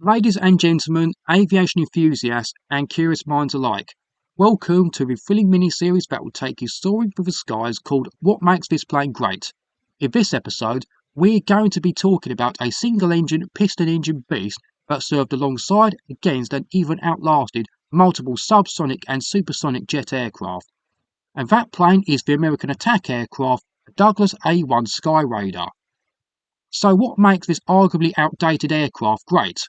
Ladies and gentlemen, aviation enthusiasts and curious minds alike, welcome to the thrilling mini-series that will take you soaring through the skies called What Makes This Plane Great. In this episode, we're going to be talking about a single-engine, piston-engine beast that served alongside, against and even outlasted multiple subsonic and supersonic jet aircraft. And that plane is the American attack aircraft, the Douglas A-1 Skyraider. So what makes this arguably outdated aircraft great?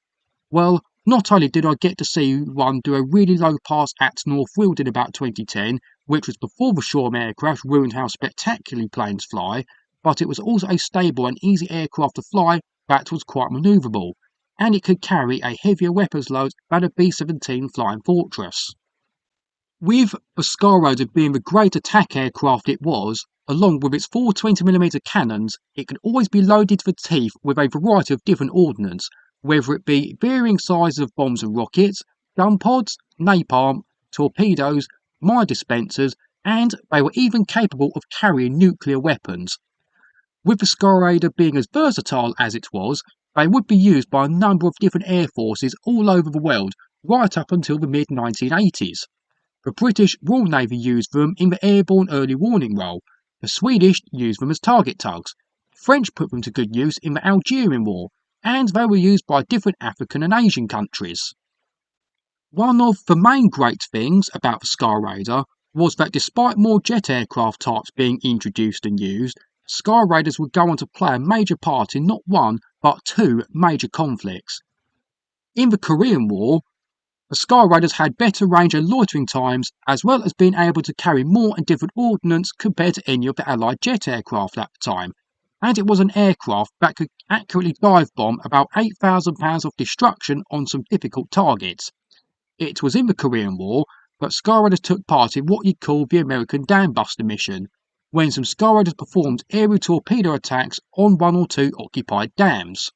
Well, not only did I get to see one do a really low pass at North Weald in about 2010, which was before the Shoreham air crash ruined how spectacularly planes fly, but it was also a stable and easy aircraft to fly that was quite manoeuvrable, and it could carry a heavier weapons load than a B-17 Flying Fortress. With the Skyraider being the great attack aircraft it was, along with its four 20mm cannons, it could always be loaded to the teeth with a variety of different ordnance, whether it be varying sizes of bombs and rockets, gun pods, napalm, torpedoes, mine dispensers, and they were even capable of carrying nuclear weapons. With the Skyraider being as versatile as it was, they would be used by a number of different air forces all over the world, right up until the mid-1980s. The British Royal Navy used them in the airborne early warning role, the Swedish used them as target tugs, French put them to good use in the Algerian War, and they were used by different African and Asian countries. One of the main great things about the Skyraider was that despite more jet aircraft types being introduced and used, Skyraiders would go on to play a major part in not one but two major conflicts. In the Korean War, the Skyraiders had better range and loitering times, as well as being able to carry more and different ordnance compared to any of the Allied jet aircraft at the time, and it was an aircraft that could accurately dive bomb about 8,000 pounds of destruction on some difficult targets. It was in the Korean War that Skyraiders took part in what you'd call the American Dam Buster mission, when some Skyraiders performed aerial torpedo attacks on one or two occupied dams.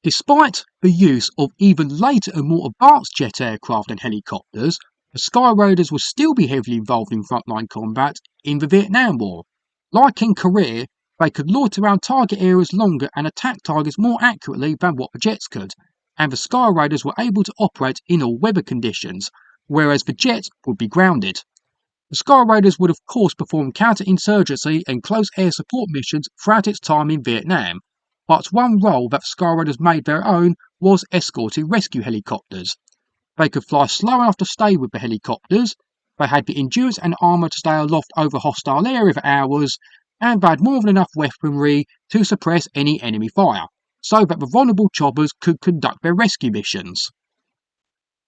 Despite the use of even later and more advanced jet aircraft and helicopters, the Skyraiders would still be heavily involved in frontline combat in the Vietnam War. Like in Korea, they could loiter around target areas longer and attack targets more accurately than what the jets could, and the Skyraiders were able to operate in all weather conditions, whereas the jets would be grounded. The Skyraiders would of course perform counter-insurgency and close air support missions throughout its time in Vietnam, but one role that the Skyraiders made their own was escorting rescue helicopters. They could fly slow enough to stay with the helicopters, they had the endurance and armour to stay aloft over hostile area for hours, and they had more than enough weaponry to suppress any enemy fire, so that the vulnerable choppers could conduct their rescue missions.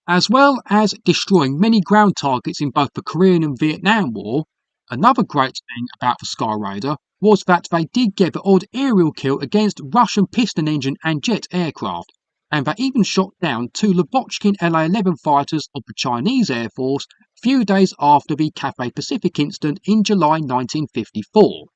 As well as destroying many ground targets in both the Korean and Vietnam War, another great thing about the Skyraider was that they did get the odd aerial kill against Russian piston engine and jet aircraft, and they even shot down two Lubotkin La-11 fighters of the Chinese Air Force few days after the Cathay Pacific incident in July 1954.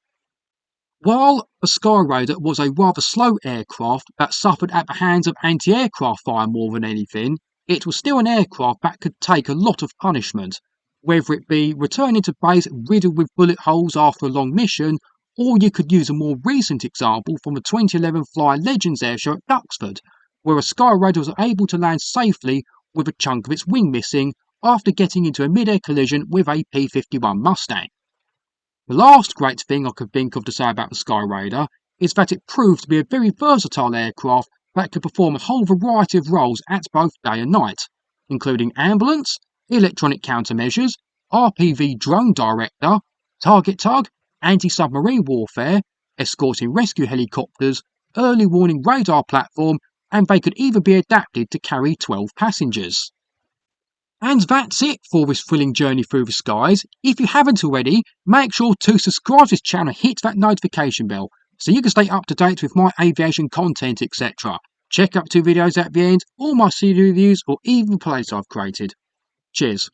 While the Skyraider was a rather slow aircraft that suffered at the hands of anti-aircraft fire more than anything, it was still an aircraft that could take a lot of punishment, whether it be returning to base riddled with bullet holes after a long mission, or you could use a more recent example from the 2011 Fly Legends airshow at Duxford, where a Skyraider was able to land safely with a chunk of its wing missing after getting into a mid-air collision with a P-51 Mustang. The last great thing I could think of to say about the Skyraider is that it proved to be a very versatile aircraft that could perform a whole variety of roles at both day and night, including ambulance, electronic countermeasures, RPV drone director, target tug, anti-submarine warfare, escorting rescue helicopters, early warning radar platform, and they could even be adapted to carry 12 passengers. And that's it for this thrilling journey through the skies. If you haven't already, make sure to subscribe to this channel and hit that notification bell so you can stay up to date with my aviation content, etc. Check up 2 videos at the end, all my CD reviews, or even the plays I've created. Cheers.